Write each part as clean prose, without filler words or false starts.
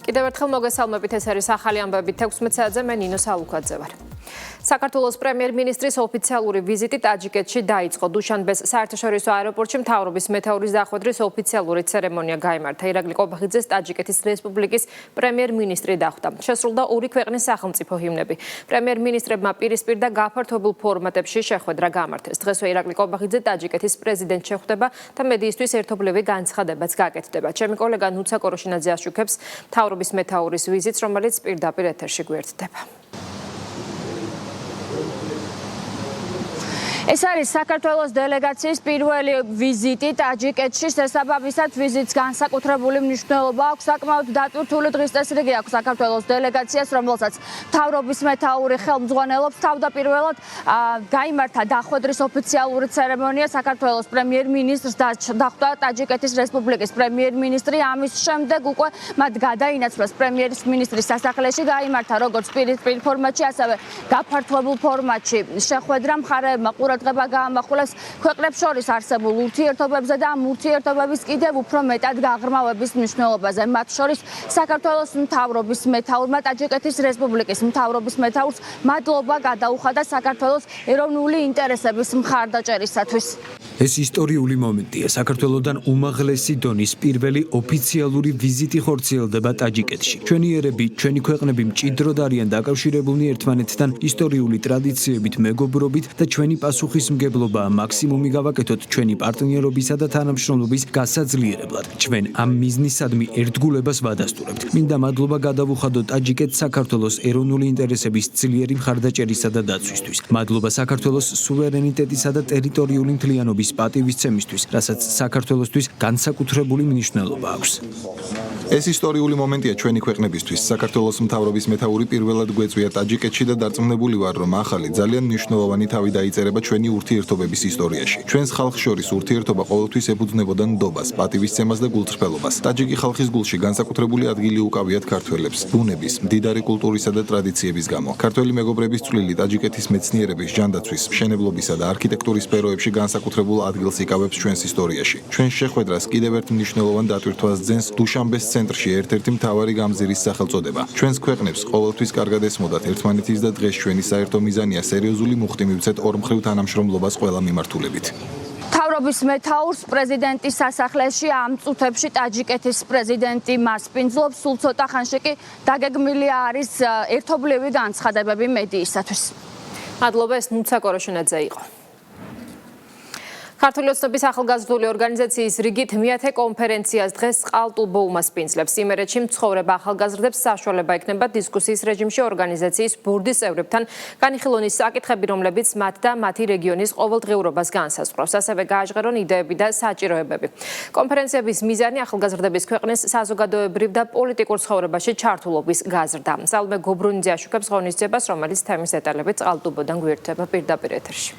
კიდევ ერთხელ მოგესალმებით, ეს არის ახალი ამბები 16 საათზე, მე ნინო სალუქაძე ვარ. საქართველოს პრემიერ-მინისტრის ოფიციალური ვიზიტი ტაჯიკეთში დაიწყო. დუშანბეს საერთაშორისო აეროპორტში მთავრობის მეთაურის დახვედრის ოფიციალური ცერემონია გაიმართა. ირაკლი ყობახიძეს ტაჯიკეთის რესპუბლიკის პრემიერ-მინისტრი დახვდა. შესრულდა ორი ქვეყნის სახელმწიფო ჰიმნები. პრემიერ-მინისტრებმა პირისპირ და გაფართოებულ ფორმატებში შეხვედრა გამართეს. დღესვე ირაკლი ყობახიძე ტაჯიკეთის პრეზიდენტს შეხვდება და მედიისთვის ერთობლივი განცხადებაც გაკეთდება. ჩემი კოლეგა ნუცა კოროშინაძე აშუქებს მთავრობის მეთაურის ვიზიტს, რომელიც პირდაპირ ეთერში გვერდდება. ეს არის საქართველოს დელეგაციის პირველი ვიზიტი ტაჯიკეთში. შესაბამისად ვიზიტს განსაკუთრებული მნიშვნელობა აქვს. საკმაოდ დატვირთული დღის წესრიგი აქვს საქართველოს დელეგაციას, რომელსაც მთავრობის მეთაური ხელმძღვანელობს. თავდაპირველად გაიმართა დახვედრის ოფიციალური ცერემონია. საქართველოს პრემიერ-მინისტრს დახვდა ტაჯიკეთის რესპუბლიკის პრემიერ-მინისტრი. ამის შემდეგ უკვე მათ გადაინაცვლეს პრემიერ-მინისტრის სასახლეში. გაიმართა როგორც პირისპირ ფორმატში, ასევე გაფართოებულ ფორმატში შეხვედრა. მხარეებმა ყურადღება გაამახვილეს ქვეყნებს შორის არსებულ ურთიერთობებზე და ამ ურთიერთობების კიდევ უფრო მეტად გაღრმავების მნიშვნელობაზე. მათ შორის საქართველოს მთავრობის მეთაურმა ტაჯიკეთის რესპუბლიკის მთავრობის მეთაურს მადლობა გადაუხადა საქართველოს ეროვნული ინტერესების მხარდაჭერისათვის. ეს ისტორიული მომენტია. საქართველოსთან უმაღლესი დონის პირველი ოფიციალური ვიზიტი ხორციელდება ტაჯიკეთში. ჩვენი ერები, ჩვენი ქვეყნები მჭიდროდ არიან დაკავშირებულნი ერთმანეთთან ისტორიული ტრადიციებით, მეგობრობით და ჩვენი პასუხისმგებლობაა მაქსიმუმი გავაკეთოთ ჩვენი პარტნიორობისა და თანამშრომლობის გასაძლიერებლად. ჩვენ ამ მიზნისადმი ერთგულებას ვადასტურებთ. მინდა მადლობა გადავუხადო ტაჯიკეთს საქართველოს ეროვნული ინტერესების ძლიერი მხარდაჭერისა და დაცვისთვის. მადლობა საქართველოს სუვერენიტეტისა და ტერიტორიული მთლიანობის პატივისცემისთვის, რასაც საქართველოსთვის განსაკუთრებული მნიშვნელობა აქვს. ეს ისტორიული მომენტია ჩვენი ქვეყნებისთვის. საქართველოს მთავრობის მეთაური პირველად გვეწვია ტაჯიკეთში და დარწმუნებული ვარ, რომ ახალი ძალიან მნიშვნელოვანი თავი დაიწერება ჩვენი ურთიერთობების ისტორიაში. ჩვენს ხალხს შორის ურთიერთობა ყოველთვის ეფუძნებოდა ნდობას, პატივისცემას და გულწრფელობას. ტაჯიკი ხალხის გულში განსაკუთრებული ადგილი უკავიათ ქართველებს, ბუნების, მდიდარი კულტურისა და ტრადიციების გამო. ქართველი მეგობრების წვლილი ტაჯიკეთის მეცნიერების, ჯანდაცვის, მშენებლობისა და არქიტექტურის სფეროებში განსაკუთრებულ ადგილს იკავებს ჩვენს ისტორიაში. ჩვენს შეხვედრას კიდევ ერთ მნიშვნელოვან დატვირთვას ძენს დუშანბეს ცენტრში ერთ-ერთი მთავარი გამზირის სახელწოდება. ჩვენს ქვეყნებს ყოველთვის კარგად ესმოდათ ერთმანეთის და დღეს ჩვენი საერთო მიზანია სერიოზული მუხტი მივცეთ ორმხრივ თანამშრომლობას ყველა მიმართულებით. მთავრობის მეთაურს პრეზიდენტის სასახლეში ამ წუთებში ტაჯიკეთის პრეზიდენტი მასპინძლობს. სულ ცოტა ხანში კი დაგეგმილი არის ერთობლივი განცხადებები მედიისათვის. მადლობა, ეს ნუცა კოროშინაძე იყო. ქართული ოცნების ახალგაზრდული ორგანიზაციის რიგით მეათე კონფერენციას დღეს ყალტუბო უმასპინძლებს. იმერეთში მცხოვრებ ახალგაზრდებს საშუალება ექნება დისკუსიის რეჟიმში ორგანიზაციის ბორდის წევრებთან განიხილონ ის საკითხები, რომლებიც მათ და მათი რეგიონის ყოველდღიურობას განსაზღვრავს. ასევე გააჟღერონ იდეები და საჭიროებები. კონფერენციების მიზანი ახალგაზრდების ქვეყნის საზოგადოებრივ და პოლიტიკურ ცხოვრებაში ჩართულობის გაზრდა. სალმე გობრუნიძე აშუქებს ღონისძიებას, რომელიც თემის დეტალებით ყალტუბოდან გვერდება პირდაპირ ეთერში.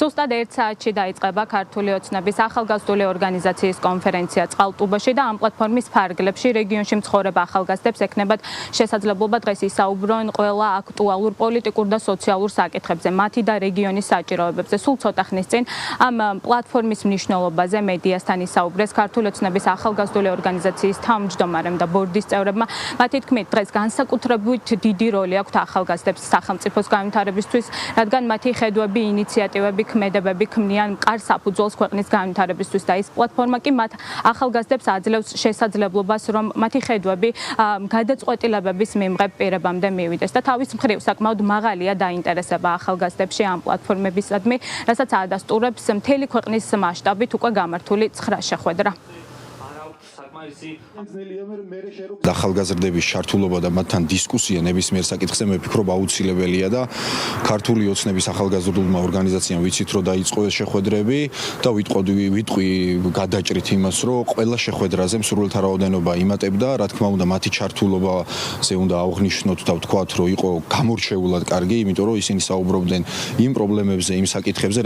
ზუსტად 1 საათში დაიწყება ქართული ოცნების ახალგაზრდული ორგანიზაციის კონფერენცია წყალტუბოში და ამ პლატფორმის ფარგლებში რეგიონში მცხოვრებ ახალგაზრდებს ექნებათ შესაძლებლობა დღეს ისაუბრონ ყველა აქტუალურ პოლიტიკურ და სოციალურ საკითხებზე, მათი და რეგიონის საჭიროებებზე. სულ ცოტა ხნის წინ ამ პლატფორმის მნიშვნელობაზე მედიასთან ისაუბრეს ქართული ოცნების ახალგაზრდული ორგანიზაციის თავმჯდომარემ და ბორდის წევრებმა. მათი თქმით, დღეს განსაკუთრებით დიდი როლი აქვთ ახალგაზრდებს სახელმწიფოს განვითარებისთვის, რადგან მათი ხედვები, ინიციატივები, ქმედებები ქმნიან მყარ საფუძველს ქვეყნის განვითარებისთვის და ის პლატფორმა კი მათ ახალგაზრდებს აძლევს შესაძლებლობას, რომ მათი ხედვები გადაწყვეტილებების მიმღებ პირებამდე მივიდეს და თავის მხრივ საკმაოდ მაღალია დაინტერესება ახალგაზრდებში ამ პლატფორმებისადმი, რასაც ადასტურებს მთელი ქვეყნის მასშტაბით უკვე გამართული 9 შეხვედრა. ახალგაზრდების ჩართულობა და მათთან დისკუსია ნებისმიერ საკითხზე მე ვფიქრობ აუცილებელია და ქართული ოცნების ახალგაზრდულმა ორგანიზაციამ ვიცით რომ დაიწყო ეს შეხვედრები და ვიტყვი გადაჭრით იმას რომ ყველა შეხვედრაზე მსურველთა რაოდენობა იმატებდა, რა თქმა უნდა მათი ჩართულობაზე უნდა აღვნიშნოთ და ვთქვათ რომ იყო გამორჩეულად კარგი, იმიტომ რომ ისინი საუბრობდნენ იმ პრობლემებზე, იმ საკითხებზე,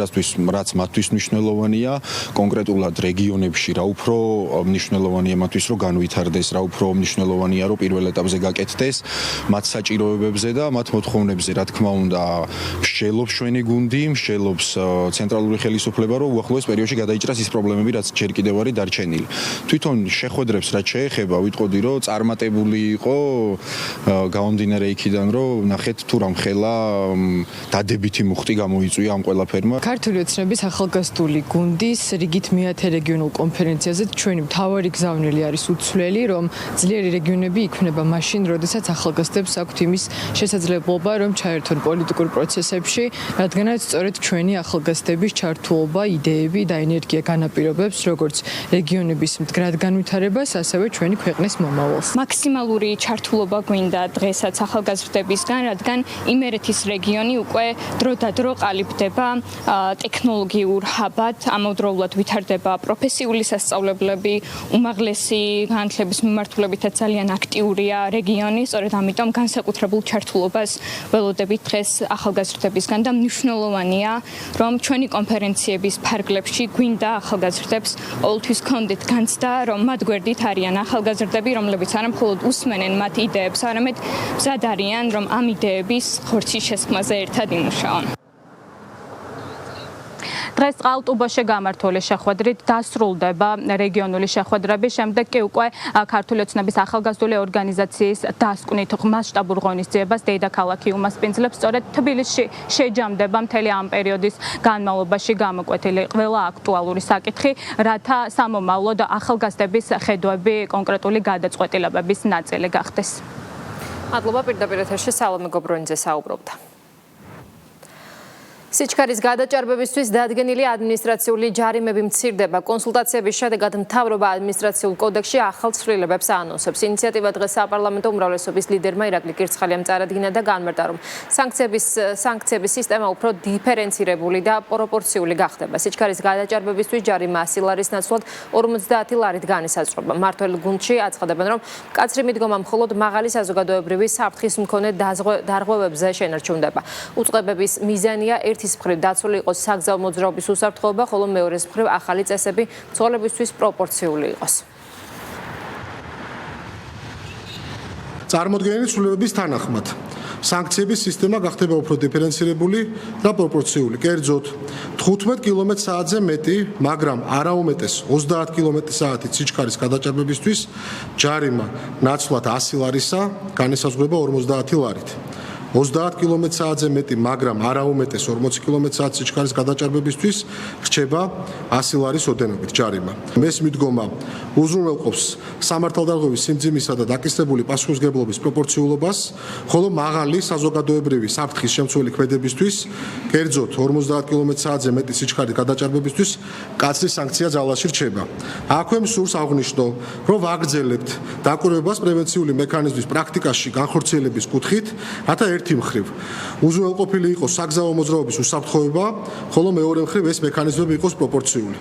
რაც მათთვის მნიშვნელოვანია, კონკრეტულად რეგიონებში რა უფრო მნიშვნელოვანია იმათთვის, რომ განვითარდეს, რა უფრო მნიშვნელოვანია, რომ პირველ ეტაპზე გაკეთდეს მათ საჭიროებებზე და მათ მოთხოვნებზე, რა თქმა უნდა, მსჯელობს ჩვენი გუნდი, მსჯელობს ცენტრალური ხელისუფლება, რომ უახლოეს პერიოდში გადაიჭრას ის პრობლემები, რაც ჯერ კიდევ არის დარჩენილი. თვითონ შეხვედრებს რაც შეეხება, ვიტყოდი, რომ წარმატებული იყო გამომდინარე იქიდან, რომ ნახეთ თუ რამხელა დადებითი მუხტი გამოიწვია ამ ყველაფერმა. ქართული ოცნების ახალგაზრდული გუნდის რიგით მეათე რეგიონულ კონფერენციაზე ჩვენი მთავარი გზავნილი არის უცვლელი, რომ ძლიერი რეგიონები იქმნება მაშინ, როდესაც ახალგაზრდებს აქვთ იმის შესაძლებლობა, რომ ჩაერთონ პოლიტიკურ პროცესებში, რადგანაც სწორედ ჩვენი ახალგაზრდების ჩართულობა, იდეები და ენერგია განაპირობებს როგორც რეგიონების მდგრად განვითარებას, ასევე ჩვენი ქვეყნის მომავალს. მაქსიმალური ჩართულობა გვინდა დღესაც ახალგაზრდებისგან, რადგან იმერეთის რეგიონი უკვე დრო ყალიბდება ტექნოლოგიურ ჰაბად, ამავდროულად ვითარდება პროფესიული სასწავლებლები, უმაღლესი განათლების მიმართულებითაც ძალიან აქტიურია რეგიონი, სწორედ ამიტომ განსაკუთრებულ ჩართულობას ველოდებით დღეს ახალგაზრდებისგან და მნიშვნელოვანია, რომ ჩვენი კონფერენციების ფარგლებში გვინდა ახალგაზრდებს ყოველთვის გქონდეთ განცდა, რომ მათ გვერდით არიან ახალგაზრდები, რომლებიც არა მხოლოდ უსმენენ მათ იდეებს, არამედ მზად არიან, რომ ამ იდეების ხორცის შესქმაზე ერთად იმუშაონ. დღეს წყალტუბოში გამართული შეხვედრით დასრულდება რეგიონული შეხვედრები, შემდეგ კი უკვე ქართული ოცნების ახალგაზრდული ორგანიზაციის დასკვნით მასშტაბურ ღონისძიებას დედაქალაქი უმასპინძლებს. სწორედ თბილისში შეჯამდება მთელი ამ პერიოდის განმავლობაში გამოკვეთილი ყველა აქტუალური საკითხი, რათა სამომავლოდ ახალგაზრდების ხედვები კონკრეტული გადაწყვეტილებების ნაწილი გახდეს. მადლობა, პირდაპირ ეთერში სალომე გობრონიძე საუბრობდა. სიჩქარის გადაჭარბებისთვის დადგენილი ადმინისტრაციული ჯარიმები მცირდება. კონსულტაციების შედეგად მთავრობა ადმინისტრაციულ კოდექსში ახალ ცვლილებებს აანონსებს. ინიციატივა დღეს საპარლამენტო უმრავლესობის ლიდერმა ირაკლი კირცხალიამ წარადგინა და განმარტა, რომ სანქციების სისტემა უფრო დიფერენცირებული და პროპორციული გახდება. სიჩქარის გადაჭარბებისთვის ჯარიმა 100 ლარის ნაცვლად 50 ლარით განისაზღვრება. მმართველ გუნდში აცხადებენ, რომ მკაცრი მიდგომა მხოლოდ მაღალი საზოგადოებრივი საფრთხის მქონე დარღვევებზე შენარჩუნდება. უწყებების მიზანია ერთის მხრივ დაცული იყოს საგზაო მოძრაობის უსაფრთხოება, ხოლო მეორეს მხრივ ახალი წესები მცხოვრებისთვის პროპორციული იყოს. წარმოდგენილი ცვლილებების თანახმად სანქციების სისტემა გახდება უფრო დიფერენცირებული და პროპორციული. კერძოდ 15 კმ/სთ-ზე მეტი, მაგრამ არაუმეტეს 30 კმ/სთ სიჩქარის გადაჭარბებისთვის ჯარიმა ნაცვლად 100 ლარისა განისაზღვრება 50 ლარით. 30 კმ/სთ-ზე მეტი, მაგრამ არაუმეტეს 40 კმ/სთ სიჩქარის გადაჭარბებისთვის რჩება 100 ლარის ოდენობით ჯარიმა. მეს მიდგომა უზრუნველყოფს სამართალდაღობის სიმძიმისა და დაკისრებული პასუხისმგებლობის პროპორციულობას, ხოლო მაღალი საზოგადოებრივი საფრთხის შემცველი ქმედებისთვის, კერძოდ 50 კმ/სთ-ზე მეტი სიჩქარის გადაჭარბებისთვის მკაცრი სანქცია ძალაში რჩება. აქვე მსურს აღვნიშნო, რომ ვაგრძელებთ დაკვირვებას პრევენციული მექანიზმის პრაქტიკაში განხორციელების კუთხით, რათა ერთი მხრივ უზრუნველყოფილი იყოს საგზაო მოძრაობის უსაფრთხოება, ხოლო მეორე მხრივ ეს მექანიზმები იყოს პროპორციული.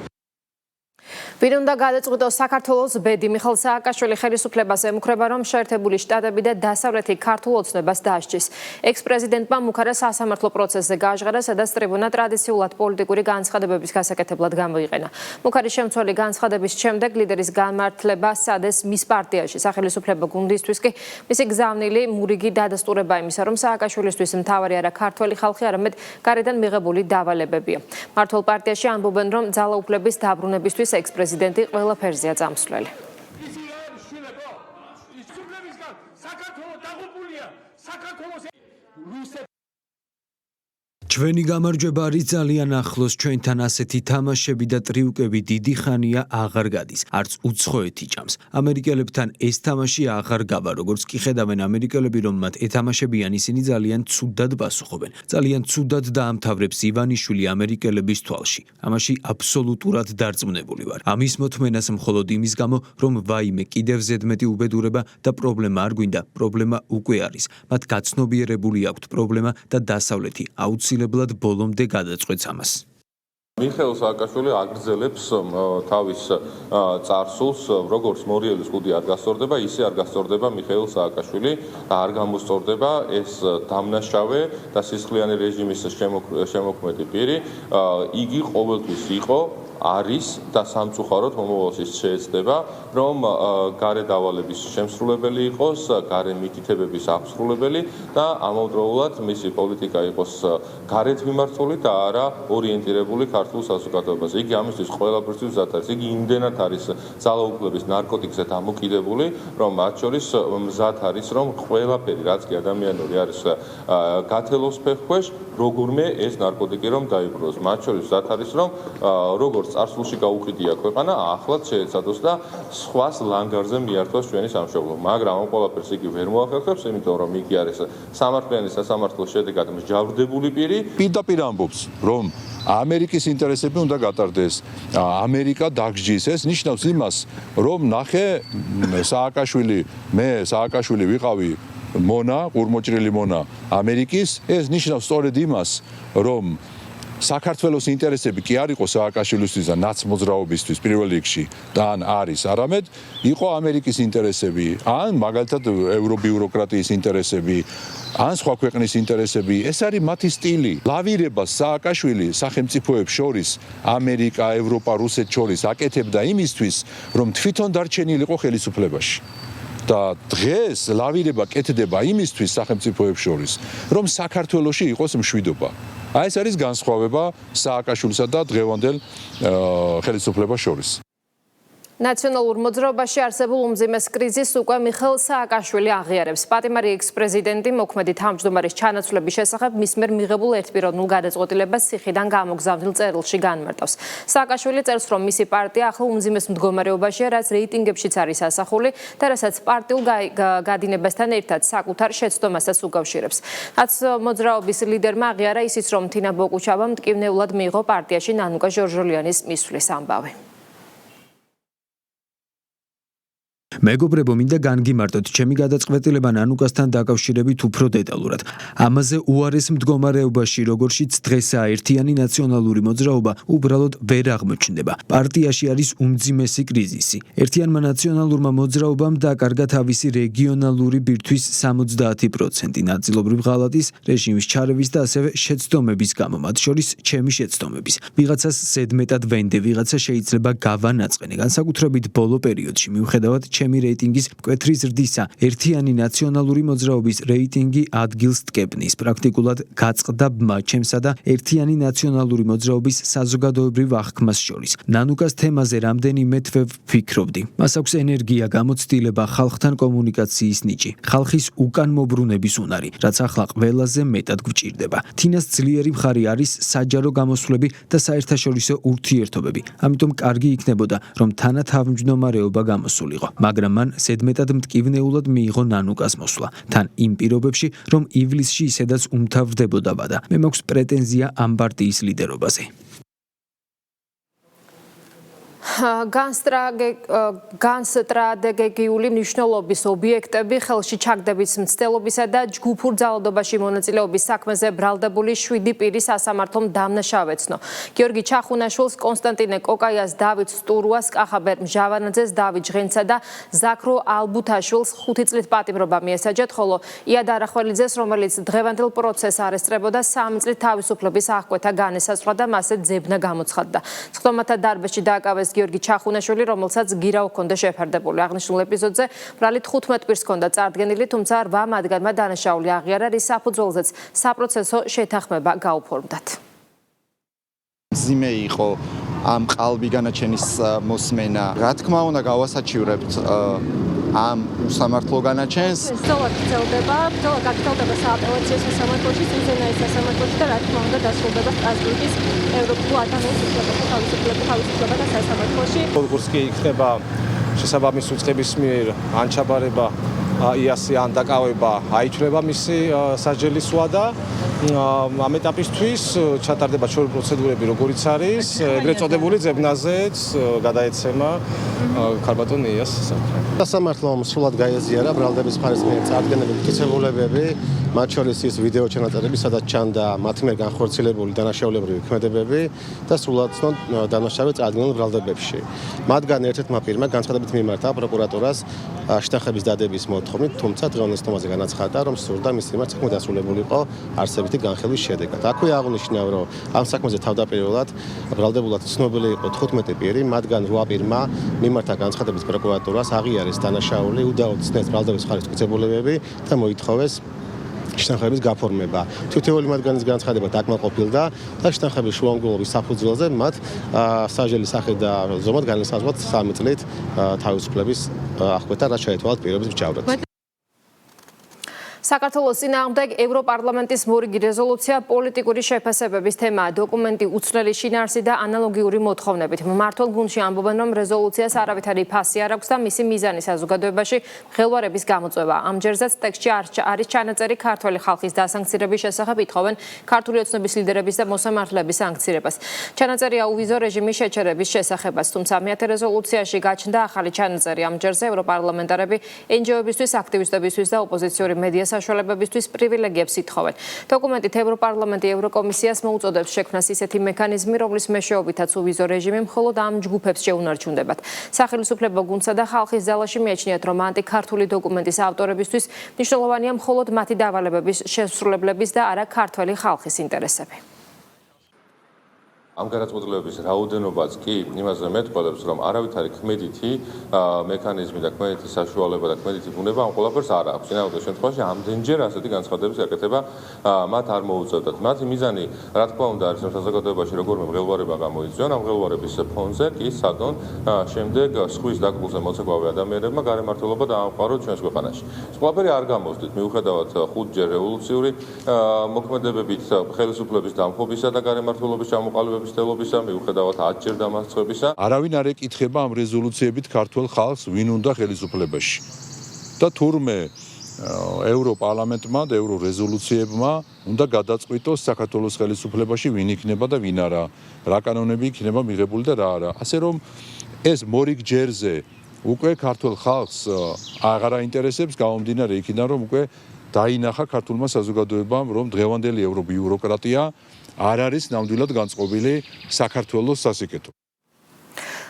ვინ უნდა გადაწყვიტოს საქართველოს ბედი მიხეილ სააკაშვილი ხელისუფლებას ემუქრება, რომ შეერთებული შტატები და დასავლეთი ქართულ ოცნებას დაასჯის. ექს-პრეზიდენტმა მუქარა სასამართლო პროცესზე გააჟღერა, სადაც ტრიბუნა ტრადიციულად პოლიტიკური განცხადებების გასაკეთებლად გამოიყენა. მუქარის შემცველი განცხადების შემდეგ ლიდერის განმართლება სადეს მის პარტიაში. სახელისუფლებო გუნდისთვის კი მისი გზავნილი მურიგი დადასტურება იმისა, რომ სააკაშვილისთვის მთავარი არა ქართველი ხალხი, არამედ გარედან მიღებული დავალებებია. მართლ პარტიაში ამბობენ, რომ ძალაუფლების დაბრუნებისთვის ექს-პრეზიდენტი ყველაფერზეა წამსვლელი. ჩვენი გამარჯვება არის ძალიან ახლოს, ჩვენთან ასეთი თამაშები და ტრიუკები დიდი ხანია აღარ გადის. არც უცხოეთი ჭამს. ამერიკელებთან ეს თამაში აღარ გავა, როგორც კი ხედავენ ამერიკელები, რომ მათ ეთამაშებიან, ისინი ძალიან ცუდად პასუხობენ. ძალიან ცუდად დაამთავრებს ივანიშვილი ამერიკელების თვალში. ამაში აბსოლუტურად დარწმუნებული ვარ. ამის მოთმენას მხოლოდ იმის გამო, რომ ვაიმე კიდევ ზედმეტი უბედურება და პრობლემა არ გვინდა, პრობლემა უკვე არის. მათ გაცნობიერებული აქვთ პრობლემა და დასავლეთი აუცილებლად ბოლომდე გადაწყვეტს ამას. მიხეილ სააკაშვილი აგრძელებს თავის წარსულს, როგორც მორიელის ხუდი არ გასწორდება, ისე არ გასწორდება მიხეილ სააკაშვილი და არ გამოსწორდება ეს დამნაშავე და სისხლიანი რეჟიმის შემოქმედი პირი. იგი ყოველთვის იყო არის და სამწუხაროდ მომავალში შეეცდება, რომ გარე დავალების შემსრულებელი იყოს, გარე მითითებების აღსრულებელი და ამავდროულად მისი პოლიტიკა იყოს გარეთ მიმართული და არა ორიენტირებული ქართულ საზოგადოებაზე. იგი ამისთვის ყველაფერთვის მზად არის. იგი იმდენად არის ძალაუფლების ნარკოტიკზე დამოკიდებული, რომ მათ შორის მზად არის, რომ ყველაფერი, რაც კი ადამიანური არის, გათელოს ფეხქვეშ, როგორმე ეს ნარკოტიკი რომ დაიბრუნოს. მათ შორის მზად არის, რომ როგორც წარსულში გაუყიდია ქვეყანა, ახლაც შეეცადოს და სხვას ლანგარზე მიართოს ჩვენი სამშობლო. მაგრამ ამ ყველაფერს იგი ვერ მოახერხებს, იმიტომ რომ იგი არის სამართლიანი სასამართლოს შედეგად მსჯავრდებული პირი. პირდაპირ ამბობს, რომ ამერიკის ინტერესები უნდა გატარდეს. ამერიკა დაგჯის. ეს ნიშნავს იმას, რომ ნახე სააკაშვილი ვიყავი მონა, ყურმოჭრილი მონა ამერიკის. ეს ნიშნავს სწორედ იმას, რომ საქართველოს ინტერესები კი არ იყო სააკაშვილისთვის და ნაცმოძრაობისთვის პირველ რიგში და ან არის არამედ იყო ამერიკის ინტერესები, ან მაგალითად ევრობიუროკრატიის ინტერესები, ან სხვა ქვეყნის ინტერესები. ეს არის მათი სტილი. ლავირებას სააკაშვილი სახელმწიფოებს შორის, ამერიკა, ევროპა, რუსეთ შორის აკეთებდა იმისთვის, რომ თვითონ დარჩენილიყო ხელისუფლებაში. და დღეს ლავირება კეთდება იმისთვის სახელმწიფოებს შორის, რომ საქართველოში იყოს მშვიდობა. აი ეს არის განსხვავება სააკაშვილისა და დღევანდელ ხელისუფლებას შორის. ნაციონალურ მოძრაობაში არსებულ უმძიმეს კრიზისს უკვე მიხეილ სააკაშვილი აღიარებს. პატიმარი ექს-პრეზიდენტი მოქმედი თავმჯდომარის ჩანაცვლების შესახებ მის მიერ მიღებულ ერთპიროვნულ გადაწყვეტილებას სიხიდან გამოგზავნილ წერილში განმარტავს. სააკაშვილი წერს, რომ მისი პარტია ახლა უმძიმეს მდგომარეობაშია, რაც რეიტინგებშიც არის ასახული და რასაც პარტიულ გადინებასთან ერთად საკუთარ შეცდომასაც უკავშირებს. მოძრაობის ლიდერმა აღიარა ისიც, რომ თინა ბოკუჩავამ მტკივნეულად მიიღო პარტიაში ნანუკა ჟორჟოლიანის მისვლის ამბავი. მეგობრებო, მინდა განგიმარტოთ ჩემი გადაწყვეტილება ნანუკასთან დაკავშირებით უფრო დეტალურად. ამაზე უარეს მდგომარეობაში, როგორშიც დღესაა ერთიანი ნაციონალური მოძრაობა, უბრალოდ ვერ აღმოჩნდება. პარტიაში არის უმძიმესი კრიზისი. ერთიანმა ნაციონალურმა მოძრაობამ დაკარგა თავისი რეგიონალური ბირთვის 70%, ნაწილობრივ ღალატის, რეჟიმის ჩარევის და ასევე შეცდომების გამო, მათ შორის ჩემი შეცდომების. ვიღაცას ზედმეტად ვენდე, ვიღაცა შეიძლება გავანაწყენე, განსაკუთრებით ბოლო პერიოდში, მიუხედავად ჩემი რეიტინგის მკვეთრი ზრდისა, ერთიანი ნაციონალური მოძრაობის რეიტინგი ადგილს დგებნის. პრაქტიკულად გაწყდა ბმა ჩემსა და ერთიანი ნაციონალური მოძრაობის საზოგადოებრივ აღქმას შორის. ნანუკას თემაზე რამდენიმე თვე ვფიქრობდი. მას აქვს ენერგია, გამოცდილება, ხალხთან კომუნიკაციის ნიჭი, ხალხის უკან მობრუნების უნარი, რაც ახლა ყველაზე მეტად გვჭირდება. თინას ძლიერი მხარი არის საჯარო გამოსვლები და საერთაშორისო ურთიერთობები. ამიტომ კარგი იქნებოდა, რომ თანათავმჯდომარეობა გამოსულიყო. მაგრამ მან ზედმეტად მტკივნეულად მიიღო ნანუკას მოსვლა. თან იმ პირობებში, რომ ივლისში ისედაც უმთავრდებოდა ვადა. მე მაქვს პრეტენზია ამ პარტიის ლიდერობაზე. განსტრატეგიული მნიშვნელობის ობიექტები ხელში ჩაგდების მცდელობისა და ჯგუფურ ძალადობაში მონაწილეობის საქმეზე ბრალდებული 7 პირის სასამართლომ დამნაშავეცნო. გიორგი ჩახუნაშვილს, კონსტანტინე კოკაიას, დავით სტურუას, კახაბერ მჟავანაძეს, დავით ჟღენცა და ზაქრო ალბუთაშვილს 5 წლით პატიმრობა მიესაჯათ, ხოლო იად არახველიძეს, რომელიც დღევანდელ პროცესს არესტრებოდა, 3 წლით თავისუფლების აღკვეთა განესაზღვრა და მასზე ძებნა გამოცხადდა. სხდომათა დარბაზში დააკავეს გიორგი ჩახუნაშვილი, რომელსაც გირა ჰქონდა შეფარდებული. აღნიშნულ ეპიზოდზე ბრალით 15 პირს ჰქონდა წარდგენილი, თუმცა 8 მათგანმა დანაშაული აღიარა, რის საფუძველზეც საპროცესო შეთანხმება გაუფორმდათ. მძიმე იყო ამ ყალბი განაჩენის მოსმენა. რა თქმა უნდა, გავასაჩივრებთ ამ უსამართლო განაჩენს. ბრძოლა გრძელდება, ბრძოლა გაგრძელდება სააპელაციო სასამართლოში, უზენაეს სასამართლოში და რა თქმა უნდა დასრულდება სტრასბურგის ევროპულ ადამიანის უფლებათა თავისუფლება სასამართლოში. კონკურსი კი იქნება შესაბამის უწყების მიერ ანჩაბარება იასი ან დაკავება აიჩვლება მისი სასჯელის ვადა. ამ ეტაპისთვის ჩატარდება ჩვენი პროცედურები, როგორიც არის, ეგრეთ წოდებული ძებნაზეც გადაეცემა ქალბატონ იას სასამართლომ. სასამართლომ სრულად გაეზიარა ბრალდების მხარის მიერ წარდგენილი მტკიცებულებები, მათ შორის ის ვიდეო ჩანაწერები, სადაც ჩანდა მათი მიერ განხორციელებული დანაშაულებრივი ქმედებები და სრულად ცნო დანაშაულები წარდგენილ ბრალდებებში. მათგან ერთ-ერთმა პირმა განცხადებით მიმართა პროკურატურას შეთანხმების დადების მოთხოვნით, თუმცა დღევანდელ სხდომაზე განაცხადა, რომ სურდა მის მიმართ საქმე დასრულებულიყო არსებით პროექტი განხილვის შედეგად. აქვე აღნიშნა, რომ ამ საქმეზე თავდაპირველად ბრალდებულად ცნობილი იყო 15 პირი, მათგან 8 პირმა მიმართა განცხადების პროკურატურას აღიარეს დანაშაული უდაოდ ცნეს ბრალდების ხარის მტკიცებულებები და მოითხოვეს შეთანხმების გაფორმება. თითოეული მათგანის განცხადება დაკმაყოფილდა და შეთანხმების შუამდგომლობის საფუძველზე მათ სასჯელის სახით და ზომად განისაზღვრათ 3 წლით თავისუფლების აღკვეთა, რაც შეეთვალათ პირობის მსჯავრად. საქართველოს წინააღმდეგ ევროპარლამენტის მორიგი რეზოლუცია პოლიტიკური შეფასებების თემაა. დოკუმენტი უცვლელი შინაარსი და ანალოგიური მოთხოვნებით. მმართველ გუნდში ამბობენ, რომ რეზოლუციას არავითარი ფასი არ აქვს და მისი მიზანი საზოგადოებაში მღელვარების გამოწვევა. ამ ჯერზეც ტექსტში არის ჩანაწერი ქართველი ხალხის დასანქცირების შესახებ ითხოვენ ქართული ოცნების ლიდერების და მოსამართლეების სანქცირებას. ჩანაწერია უვიზო რეჟიმის შეჩერების შესახებაც, თუმცა მეათე რეზოლუციაში გაჩნდა ახალი ჩანაწერი. ამ ჯერზე ევროპარლამენტარები NGO-ებისთვის, აქტივისტებისთვის და ოპოზიციური მედია საშუალებებისთვის პრივილეგიებს ითხოვენ. დოკუმენტით ევროპარლამენტი ევროკომისიას მოუწოდებს შექმნას ისეთი მექანიზმი, რომლის მეშვეობითაც უვიზო რეჟიმი მხოლოდ ამ ჯგუფებს შეუნარჩუნდებათ. სახელმწიფო გუნდსა და ხალხის ძალაში მიაჩნიათ, რომ ანტიქართული დოკუმენტის ავტორებისთვის მნიშვნელოვანია მხოლოდ მათი დავალებების შესრულებლების და არა ქართველი ხალხის ინტერესები. ამ გადაწყვეტილებების რაოდენობაც კი იმაზე მეტყველებს, რომ არავითარი ქმედითი მექანიზმი და ქმედითი საშუალება და ქმედითი ბუნება ამ ყველაფერს არ აქვს. წინააღმდეგ შემთხვევაში ამდენჯერ ასეთი განცხადების გაკეთება მათ არ მოუწევდათ. მათი მიზანი, რა თქმა უნდა, არის, რომ საზოგადოებაში როგორმე მღელვარება გამოიწვიონ, ამ მღელვარების ფონზე კი სადონ შემდეგ სხვის დაკბულზე მოცეკვავე ადამიანებმა გარემართულობა დაამყაროთ ჩვენს ქვეყანაში. ყველაფერი არ გამოსდით, მიუხედავად 5-ჯერ რევოლუციური მოქმედებებით, ხელისუფლების დამხობისა და გარემართულობის ჩამოყალიბების მიუხედავად 10-ჯერ დამარცხებისა. არავინ არ ეკითხება ამ რეზოლუციებით ქართულ ხალხს ვინ უნდა ხელისუფლებაში. და თურმე ევროპარლამენტმა და ევრორეზოლუციებმა უნდა გადაწყვიტოს საქართველოს ხელისუფლებაში ვინ იქნება და ვინ არა, რა კანონები იქნება მიღებული და რა არა. ასე რომ ეს მორიგ ჯერზე უკვე ქართულ ხალხს აღარ აინტერესებს, გამომდინარე იქიდან, რომ უკვე დაინახა ქართულმა საზოგადოებამ, რომ დღევანდელი ევრობიუროკრატია არ არის ნამდვილად განწყობილი საქართველოს სასიკეთო.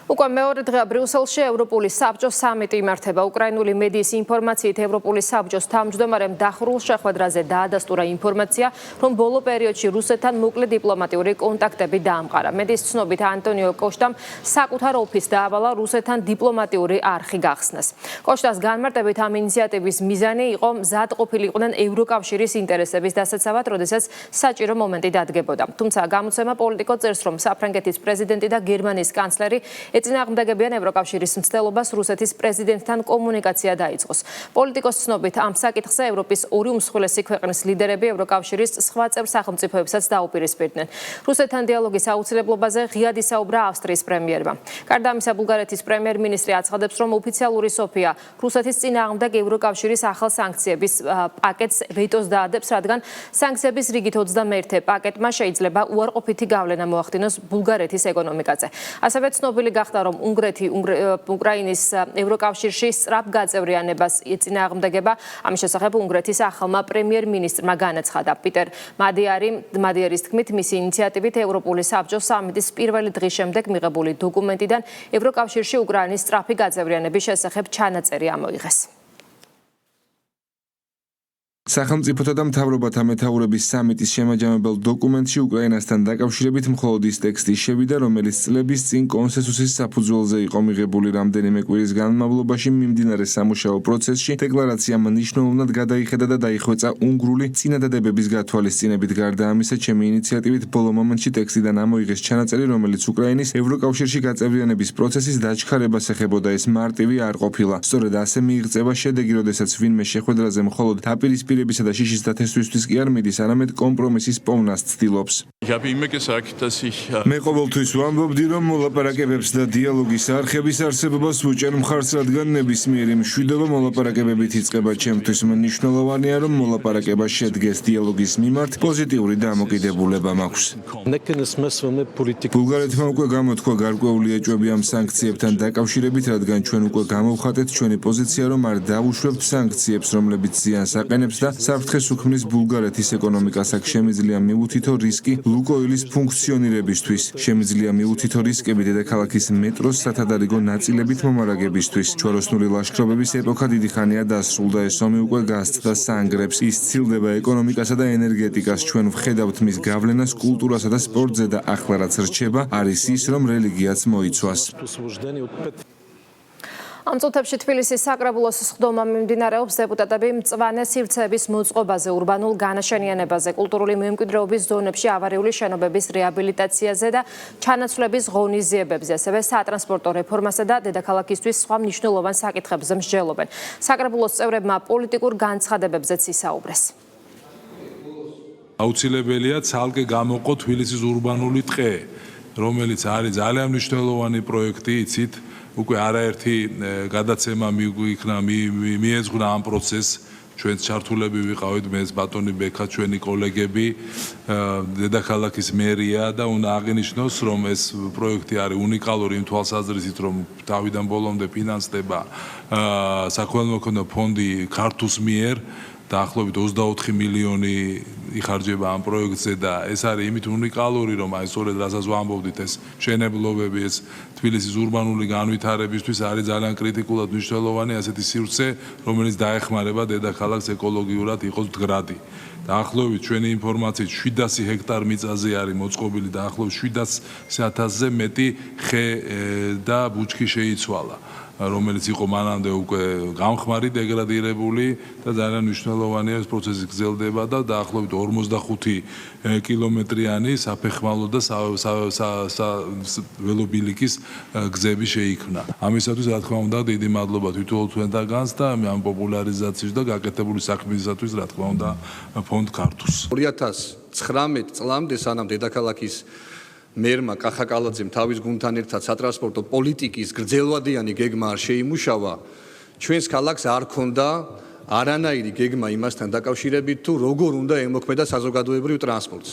უკვე მეორე დღეა ბრიუსელში ევროპული საბჭოს სამიტი იმართება. უკრაინული მედიის ინფორმაციით ევროპული საბჭოს თავმჯდომარემ დახურულ შეხვედრაზე დაადასტურა ინფორმაცია, რომ ბოლო პერიოდში რუსეთთან მოკლე დიპლომატიური კონტაქტები დაამყარა. მედიის ცნობით ანტონიო კოშტამ საკუთარ ოფისს დაავალა რუსეთთან დიპლომატიური არხი გახსნას. კოშტას განმარტებით ამ ინიციატივის მიზანი იყო მზად ყოფილიყვნენ ევროკავშირის ინტერესების დასაცავად, როდესაც საჭირო მომენტი დადგებოდა. თუმცა გამოცემა პოლიტიკო წერს, რომ საფრანგეთის პრეზიდენტი და გერმანიის კანცლერი ეწინააღმდეგებიან ევროკავშირის მცდელობას რუსეთის პრეზიდენტთან კომუნიკაცია დაიწყოს. პოლიტიკოს ცნობით ამ საკითხზე ევროპის ორი უმსხვილესი ქვეყნის ლიდერები ევროკავშირის სხვა წევრ სახელმწიფოებსაც დაუპირისპირდნენ. რუსეთთან დიალოგის აუცილებლობაზე ღიად ისაუბრა ავსტრიის პრემიერმა. გარდა ამისა, ბულგარეთის პრემიერ-მინისტრი აცხადებს, რომ ოფიციალური სოფია რუსეთის წინააღმდეგ ევროკავშირის ახალ სანქციების პაკეტს ვეტოს დაადებს, რადგან სანქციების რიგით 21 პაკეტმა შეიძლება უარყოფითი გავლენა მოახდინოს ბულგარეთის ეკონომიკაზე. ასევე ცნობილი გახდა, რომ უკრაინის ევროკავშირში სწრაფ გაწევრიანებას ეწინააღმდეგება. ამის შესახებ უნგრეთის ახალმა პრემიერ-მინისტრმა განაცხადა. პიტერ მადიარის თქმით, მისი ინიციატივით ევროპული საბჭოს სამიტის პირველი დღის შემდეგ მიღებული დოკუმენტიდან ევროკავშირში უკრაინის სწრაფი გაწევრიანების შესახებ ჩანაწერი ამოიღეს. სახელმწიფოთა და მთავრობათა მეთაურების სამიტის შემაჯამებელ დოკუმენტში უკრაინასთან დაკავშირებით მხოლოდ ის ტექსტი შევიდა, რომელიც წლების წინ კონსენსუსის საფუძველზე იყო მიღებული. რამდენიმე კვირის განმავლობაში მიმდინარე სამუშაო პროცესში დეკლარაციამ მნიშვნელოვნად გადაიხედა და დაიხვეწა უნგრული წინადადებების გათვალისწინებით. გარდა ამისა, ჩემი ინიციატივით ბოლო მომენტში ტექსტიდან ამოიღეს ჩანაწერი, რომელიც უკრაინის ევროკავშირში გაწევრიანების პროცესის დაჩქარებას ეხებოდა. ეს მარტივი არ ყოფილა. სწორედ ასე მიიღწევა შედეგი, როდესაც ვინმე შეხვედრაზე მხოლოდ დაპირისპირებისა და შიშის დათესვისთვის კი არ მიდის, არამედ კომპრომისის პოვნას ცდილობს. მე ყოველთვის ვამბობდი, რომ მოლაპარაკებებს და დიალოგის არხების არსებობას ვუჭერ მხარს, რადგან ნებისმიერი მშვიდობა მოლაპარაკებებით იწყება. ჩემთვის მნიშვნელოვანია, რომ მოლაპარაკება შედგეს დიალოგის მიმართ, პოზიტიური დამოკიდებულება მაქვს. ბულგარეთმა უკვე გამოთქვა გარკვეული ეჭვები ამ სანქციებთან დაკავშირებით, რადგან ჩვენ უკვე გამოვხატეთ ჩვენი პოზიცია, რომ არ დავუშვებთ სანქციებს, რომლებიც ზიანს აყენებს და საფრთხეს უქმნის ბულგარეთის ეკონომიკას, აქ შემიძლია მიუთითო რისკი ლუკოილის ფუნქციონირებისთვის. შემიძლია მიუთითო რისკები დედაქალაქის მეტროს სათადარიგო ნაწილებით მომარაგებისთვის. ჯვაროსნული ლაშქრობების ეპოქა დიდი ხანია დასრულდა, ეს ომი უკვე გასცდა სანგრებს. ის ცილდება ეკონომიკასა და ენერგეტიკას. ჩვენ ვხედავთ მის გავლენას კულტურასა და სპორტზე და ახლა რაც რჩება, არის ის, რომ რელიგიაც მოიცვას. ამ წუთებში თბილისის საკრებულოს სხდომა მიმდინარეობს. დეპუტატები მწვანე სივრცეების მოწყობაზე, ურბანულ განაშენიანებაზე, კულტურული მემკვიდრეობის ზონებში ავარიული შენობების რეაბილიტაციაზე და ჩანაცვლების ღონისძიებებზე, ასევე სატრანსპორტო რეფორმასა და დედაქალაქისთვის სხვა მნიშვნელოვან საკითხებზე მსჯელობენ. საკრებულოს წევრებმა პოლიტიკურ განცხადებებზეც ისაუბრეს. აუცილებელია ცალკე გამოყო თბილისის ურბანული ტყე, რომელიც არის ძალიან მნიშვნელოვანი პროექტი, იცით, უკვე არაერთი გადაცემა მიეძღვნა ამ პროცესს. ჩვენც ჩართულები ვიყავით, მე ბატონი ბექა, ჩვენი კოლეგები, დედაქალაქის მერია და უნდა აღინიშნოს, რომ ეს პროექტი არის უნიკალური იმ თვალსაზრისით, რომ თავიდან ბოლომდე ფინანსდება საქველმოქმედო ფონდი ქართუს მიერ. დაახლოებით 24 მილიონი იხარჯება ამ პროექტზე და ეს არის იმით უნიკალური, რომ აი სწორედ რასაც ვამბობდით, ეს მშენებლობები, ეს თბილისის ურბანული განვითარებისთვის არის ძალიან კრიტიკულად მნიშვნელოვანი ასეთი სივრცე, რომელიც დაეხმარება დედაქალაქს ეკოლოგიურად იყოს მდგრადი. დაახლოებით ჩვენი ინფორმაციით 700 ჰექტარ მიწაზე არის მოწყობილი დაახლოებით 700.000-ზე მეტი ხე და ბუჩქი შეიცვალა, რომელიც იყო მანამდე უკვე გამხმარი, დეგრადირებული და ძალიან მნიშვნელოვანია ეს პროცესი გრძელდება და დაახლოებით 45 კილომეტრიანი საფეხმავლო და ველობილიკის გზები შეიქმნა. ამისათვის რა თქმა უნდა დიდი მადლობა თვითონ თქვენთაგანს და ამ პოპულარიზაციის და გაკეთებული საქმისათვის რა თქმა უნდა ფონდ ქართუს. 2019 წლამდე სანამ დედაქალაქის მერმა კახა კალაძემ თავის გუნდთან ერთად სატრანსპორტო პოლიტიკის გრძელვადიანი გეგმა არ შეიმუშავა, ჩვენს ქალაქს არ ქონდა არანაირი გეგმა იმასთან დაკავშირებით, თუ როგორ უნდა ემოქმედა საზოგადოებრივ ტრანსპორტს.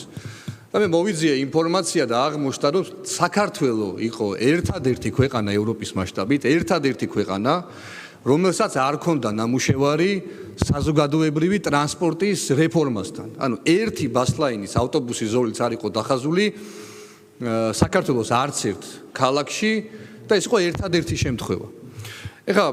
და მე მოვიძიე ინფორმაცია და აღმოჩნდა, რომ საქართველო იყო ერთადერთი ქვეყანა ევროპის მასშტაბით, ერთადერთი ქვეყანა, რომელსაც არ ქონდა ნამუშევარი საზოგადოებრივი ტრანსპორტის რეფორმასთან. ანუ ერთი ბასლაინის ავტობუსის ზოლიც არ იყო დახაზული საქართველოს არც ერთ ქალაქში და ეს იყო ერთადერთი შემთხვევა. ეხლა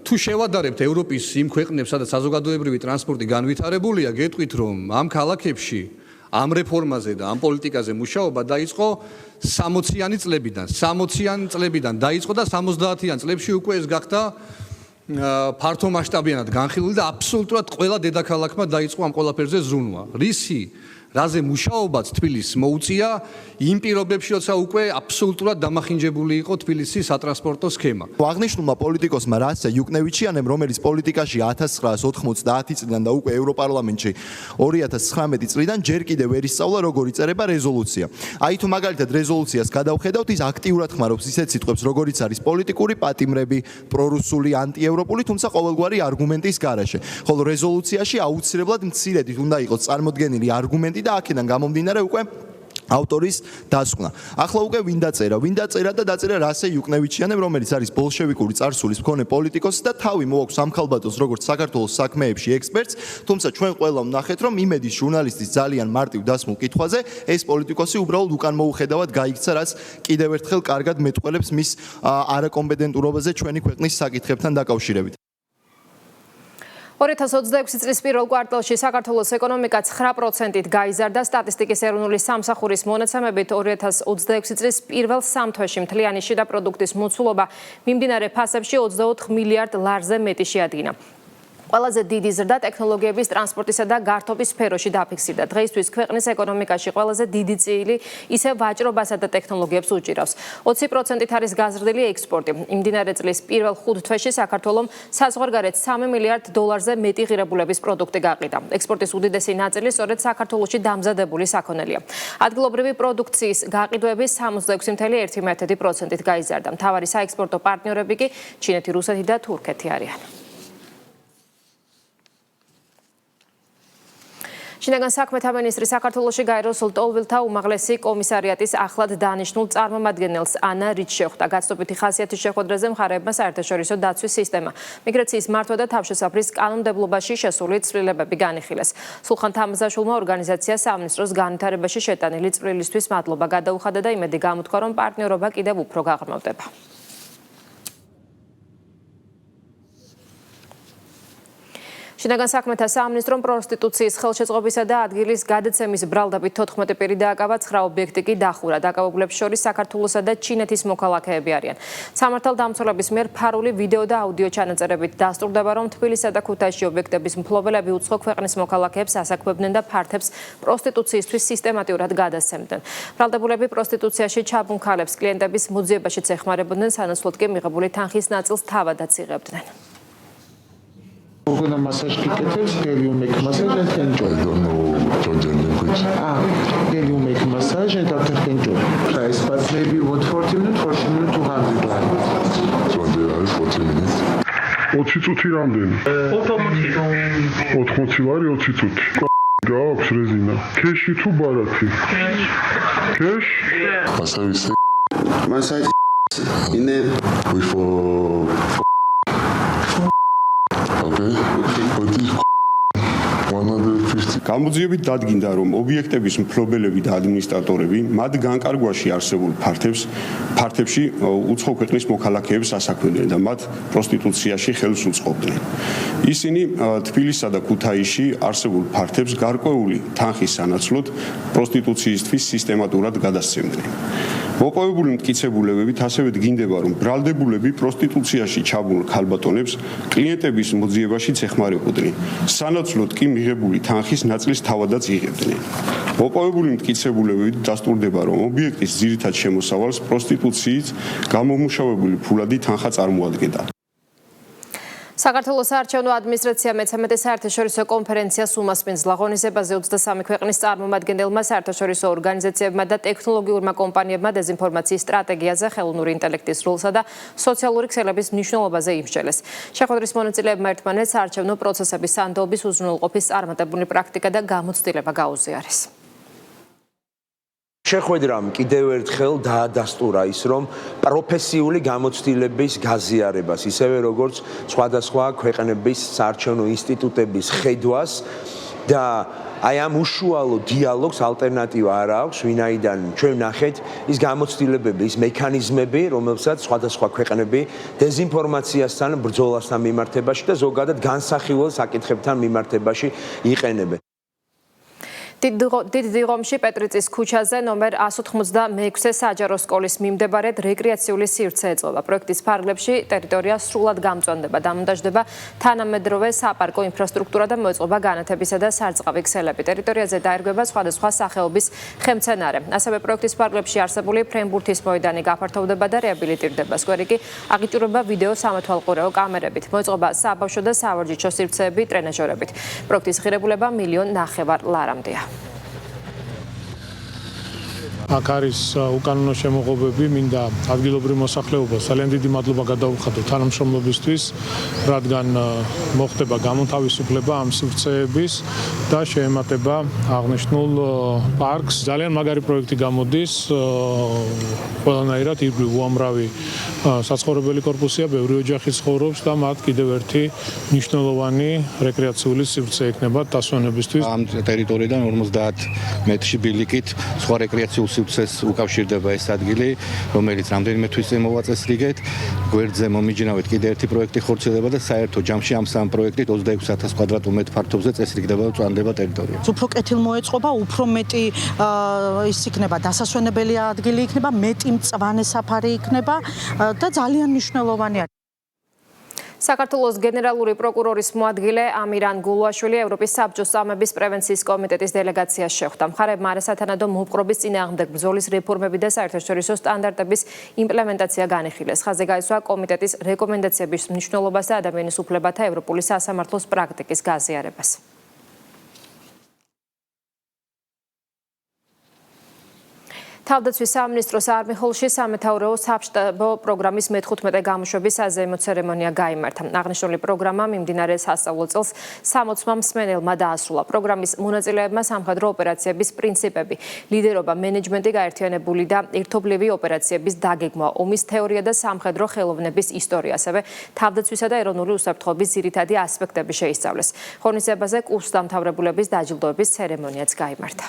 თუ შევადარებთ ევროპის იმ ქვეყნებს, სადაც საზოგადოებრივი ტრანსპორტი განვითარებულია, გეტყვით, რომ ამ ქალაქებში ამ რეფორმაზე და ამ პოლიტიკაზე მუშაობა დაიწყო 60-იანი წლებიდან. 60-იანი წლებიდან დაიწყო და 70-იან წლებში უკვე ეს გახდა ფართომასშტაბიანად განხილული და აბსოლუტურად ყველა დედაქალაქმა დაიწყო ამ ყველაფერზე ზრუნვა. რაზე მუშაობაც თბილისს მოუწია იმ პირობებში, როცა უკვე აბსოლუტურად დამახინჯებული იყო თბილისის სატრანსპორტო სქემა. აღნიშნულმა პოლიტიკოსმა რასე იუკნევიჩიანემ, რომელიც პოლიტიკაში 1990 წლიდან და უკვე ევროპარლამენტში 2019 წლიდან ჯერ კიდევ ვერ ისწავლა, როგორ იწერება რეზოლუცია. აი თუ მაგალითად რეზოლუციას გადავხედავთ, ის აქტიურად ხმარობს ისეთ სიტყვებს, როგორიც არის პოლიტიკური პატიმრები, პრორუსული, ანტიევროპული, თუმცა ყოველგვარი არგუმენტის გარეშე. ხოლო რეზოლუციაში აუცილებლად მცირედით უნდა იყოს წარმოდგენილი არგუმენტი და აქედან გამომდინარე უკვე ავტორის დასკვნა. ახლა უკვე ვინ დაწერა და დაწერა რასე იუკნევიჩიანემ, რომელიც არის ბოლშევიკური წარსულის მქონე პოლიტიკოსი და თავი მოაქვს სამხალბატოს როგორც საქართველოს საქმეებში ექსპერტს, თუმცა ჩვენ ყველა ვნახეთ, რომ იმედის ჟურნალისტის ძალიან მარტივ დასმულ კითხვაზე ეს პოლიტიკოსი უბრალოდ უკან მოუხედავად გაიქცა, რაც კიდევ ერთხელ კარგად მეტყველებს მის არაკომპეტენტურობაზე ჩვენი ქვეყნის საკითხებთან დაკავშირებით. 2026 წლის პირველ კვარტალში საქართველოს ეკონომიკა 9%-ით გაიზარდა. სტატისტიკის ეროვნული სამსახურის მონაცემებით 2026 წლის პირველ 3 თვეში მთლიანი შიდა პროდუქტის მოცულობა მიმდინარე ფასებში 24 მილიარდ ლარზე მეტი შეადგინა. ყველაზე დიდი ზრდა ტექნოლოგიების, ტრანსპორტისა და გართობის სფეროში დაფიქსირდა. დღეისთვის ქვეყნის ეკონომიკაში ყველაზე დიდი წილი ისე ვაჭრობასა და ტექნოლოგიებს უჭირავს. 20%-ით არის გაზრდილი ექსპორტი. იმდინარე წლის პირველ 5 თვეში საქართველომ საზღვარგარეთ 3 მილიარდ დოლარზე მეტი ღირებულების პროდუქტი გაყიდა. ექსპორტის უდიდესი ნაწილი სწორედ საქართველოში დამზადებული საქონელია. ადგილობრივი პროდუქციის გაყიდვები 66.1%-ით გაიზარდა. მთავარი საექსპორტო პარტნიორები კი ჩინეთი, რუსეთი და თურქეთი არიან. შინაგან საქმეთა მინისტრი საქართველოში გაეროს ლტოლვილთა უმაღლესი კომისარიატის ახლად დანიშნულ წარმომადგენელს ანა რიჩს შეხვდა. გაცნობიტი ხასიათის შეხვედრაზე მხარეებმა საერთაშორისო დაცვის სისტემა, მიგრაციის მართვა და თავშესაფრის კანონმდებლობაში შესული ცვლილებები განიხილეს. სულხან თამაზაშვილმა ორგანიზაცია სამინისტროს განვითარებაში შეტანილი წვლილისთვის მადლობა გადაუხადა და იმედი გამოთქვა, რომ პარტნიორობა კიდევ უფრო გაღრმავდება. შინაგან საქმეთა სამინისტრომ პროსტიტუციის ხელშეწყობისა და ადგილის გადაცემის ბრალდებით 14 პირი დააკავა, 9 ობიექტი კი დახურა. დაკავებულებს შორის საქართველოსა და ჩინეთის მოქალაქეები არიან. სამართალდამცველების მიერ ფარული ვიდეო და აუდიო ჩანაწერებით დასტურდება, რომ თბილისსა და ქუთაისში ობიექტების მფლობელები უცხო ქვეყნის მოქალაქეებს ასაქმებდნენ და ფართებს პროსტიტუციისთვის სისტემატიურად გადასცემდნენ. ბრალდებულები პროსტიტუციაში ჩაბმულ ქალებს კლიენტების მოძიებაშიც ეხმარებოდნენ, სანაცვლოდ კი მიღებული თანხის ნაწილს თავადაც იღებდნენ. We're going to massage tickets. Can you make massage and enjoy? I don't know Georgian language. Can you make massage and after enjoy? Price, but maybe what 40 minutes? 40 minutes, 200 lira. 40 minutes. 20 წუთი რამდენი? 80 ლარი 20 წუთი. გააქვს რეზინა. ქეში თუ ბარათი? Cash? Massage. Massage in a for გამოძიებით დადგინდა, რომ ობიექტების მფლობელები და ადმინისტრატორები მათ განკარგვაში არსებულ ფართებში უცხო ქვეყნის მოქალაქეებს ასაქმებდნენ და მათ პროსტიტუციაში ხელს უწყობდნენ. ისინი თბილისსა და ქუთაისში არსებულ ფართებს გარკვეული თანხის სანაცვლოდ პროსტიტუციისთვის სისტემატურად გადასცემდნენ. მოპოვებული მტკიცებულებებით ასევე დგინდება, რომ ბრალდებულები პროსტიტუციაში ჩაბმულ ქალბატონებს კლიენტების მოძიებაშიც ეხმარებოდნენ. სანაცვლოდ კი მიღებული თანხის ნაწილს თავადაც იღებდნენ. მოპოვებული მტკიცებულებებით დასტურდება, რომ ობიექტის ძირითად შემოსავალს პროსტიტუციით გამომუშავებული ფულადი თანხა წარმოადგენდა. საქართველოს საარჩევნო ადმინისტრაცია მე-13 საერთაშორისო კონფერენციას უმასპინძლა. ღონისძიებაზე 23 ქვეყნის წარმომადგენელმა, საერთაშორისო ორგანიზაციებმა და ტექნოლოგიურმა კომპანიებმა დეზინფორმაციის სტრატეგიაზე, ხელოვნური ინტელექტის როლსა და სოციალური ქსელების მნიშვნელობაზე იმსჯელეს. შეხვედრის მონაწილეებმა ერთმანეთს საარჩევნო პროცესების სანდოობის უზრუნველყოფის წარმატებული პრაქტიკა და გამოცდილება გაუზიარეს. შეხვედრამ კიდევ ერთხელ დაადასტურა ის, რომ პროფესიული გამოცდილების გაზიარებას, ისევე როგორც სხვადასხვა ქვეყნების საარჩევნო ინსტიტუტების ხედვას და აი ამ უშუალო დიალოგს ალტერნატივა არ აქვს, ვინაიდან ჩვენ ვნახეთ ის გამოცდილებები, ის მექანიზმები, რომელსაც სხვადასხვა ქვეყნები დეზინფორმაციასთან, ბრძოლასთან მიმართებაში და ზოგადად განსახილველ საკითხებთან მიმართებაში იყენებენ. დიდ დიღომში პეტრიწის ქუჩაზე ნომერ 186 საჯარო სკოლის მიმდებარედ რეკრეაციული სივრცე ეწოვა. პროექტის ფარგლებში ტერიტორია სრულად გამწვანდება, დამონტაჟდება თანამედროვე საპარკო ინფრასტრუქტურა და მოეწყობა განათებისა და სარწყავი ქსელები. ტერიტორიაზე დაერგვება სხვადასხვა სახეობის ხემცენარე. ასევე პროექტის ფარგლებში არსებული ფრენბურთის მოედანი გაფართოვდება და რეაბილიტირდება. სკვერი კი აღიჭურება ვიდეო სამეთვალყურეო კამერებით. მოეწყობა საბავშვო და სავარჯიშო სივრცეები ტრენაჟერებით. პროექტის ღირებულება 1,5 მილიონ ლარამდეა. აქ არის უკანონო შემოღობები, მინდა ადგილობრივ მოსახლეობას ძალიან დიდი მადლობა გადაუხადო თანამშრომლობისთვის, რადგან მოხდება გამოთავისუფლება ამ სივრცეების და შეემატება აღნიშნულ პარკს. ძალიან მაგარი პროექტი გამოდის, ყველანაირად ირგვლივ უამრავი საცხოვრებელი корпуსია, ბევრი ოჯახი ცხოვრობს და მათ კიდევ ერთი მნიშვნელოვანი რეკრეაციული სივრცე ექნება დასვენებისთვის. ამ ტერიტორიიდან 50 მეტრში ბილიკით სხვა რეკრეაციულ სივრცეს უკავშირდება ეს ადგილი, რომელიც რამდენიმე თვის წინ მოვაწესრიგეთ. გვერდზე მომიჯნავეთ კიდევ ერთი პროექტი ხორციელდება და საერთო ჯამში ამ სამ პროექტით 26000 კვადრატმეტრ ფართობზე წესრიგდება და წვანდება ტერიტორია. უფრო კეთილ მოეწყობა, უფრო მეტი ის იქნება დასასვენებელი ადგილი იქნება, მეტი მწვანე საფარი იქნება და ძალიან მნიშვნელოვანია. საქართველოს გენერალური პროკურორის მოადგილე ამირან გულუაშვილი ევროპის საბჭოს წამების პრევენციის კომიტეტის დელეგაციას შეხვდა. მხარეებმა არასათანადო მოპყრობის წინააღმდეგ ბრძოლის რეფორმები და საერთაშორისო სტანდარტების იმპლემენტაცია განიხილეს. ხაზზე გაისვა კომიტეტის რეკომენდაციების მნიშვნელობას და ადამიანის უფლებათა ევროპული სასამართლოს პრაქტიკის გაზიარებას. თავდაცვის სამინისტროს არმიხოლში სამეთაურეო საბშტაბო პროგრამის მე-15 გამოშვების საზეიმო ცერემონია გაიმართა. აღნიშნული პროგრამა მიმდინარე სასწავლო წელს 60 მსმენელმა დაასრულა. პროგრამის მონაწილეებმა სამხედრო ოპერაციების პრინციპები, ლიდერობა, მენეჯმენტი გაერთიანებული და ერთობლივი ოპერაციების დაგეგმვა, ომის თეორია და სამხედრო ხელოვნების ისტორია, ასევე თავდაცვისა და ეროვნული უსაფრთხოების ძირითადი ასპექტები შეისწავლეს. ღონისძიებაზე კურსდამთავრებულების დაჯილდოების ცერემონიაც გაიმართა.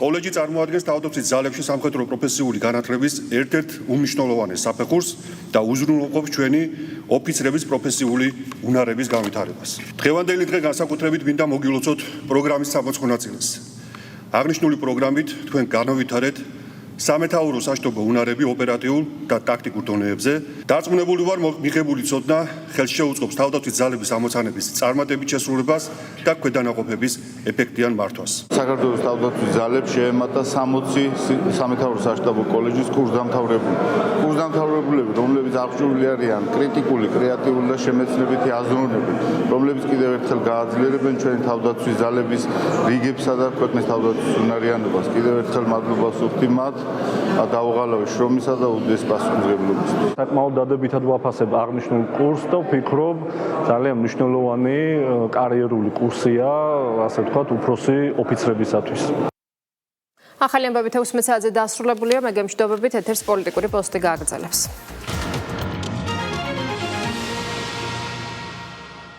კოლეჯი წარმოადგენს თავდაცვის ძალებში სამხედრო პროფესიული განათლების ერთ-ერთ უმნიშვნელოვანეს საფეხურს და უზრუნველყოფს ჩვენი ოფიცრების პროფესიული უნარების განვითარებას. დღევანდელი დღე განსაკუთრებით მინდა მოგილოცოთ პროგრამის 60 ნაწილს. აღნიშნული პროგრამით თქვენ განავითარეთ სამეთაურო საშტობო უნარები ოპერატიულ და ტაქტიკურ დონეებზე. დარწმუნებული ვარ, მიღებული ცოდნა ხელს შეუწყობს თავდაცვის ძალების ამოცანების წარმატებით შესრულებას და ქვედანაყოფების ეფექტიან მართვას. საქართველოს თავდაცვის ძალებს შეემატა 60 სამეთაურო საშტაბო კოლეჯის კურსდამთავრებულები, რომლებიც აღჭურვილი არიან კრიტიკული, კრეატიული და შემეცნებითი აზროვნებით, რომლებიც კიდევ ერთხელ გააძლიერებენ ჩვენი თავდაცვის ძალების რიგებსა და ქვეყნის თავდაცვის უნარიანობას. კიდევ ერთხელ მადლობას ვუხდი მათ დაუღალავი შრომისა და უდიდეს პასუხისმგებლობისთვის. საკმაოდ დადებითად ვაფასებ აღნიშნულ კურსს და ვფიქრობ, ძალიან მნიშვნელოვანი კარიერული კურსია, ასე ვთქვათ, უფროსი ოფიცრებისათვის. ახალი ამბები 16 საათზე დასრულებულია, მე გემშვიდობებით ეთერს პოლიტიკური პოსტი გააგრძელებს.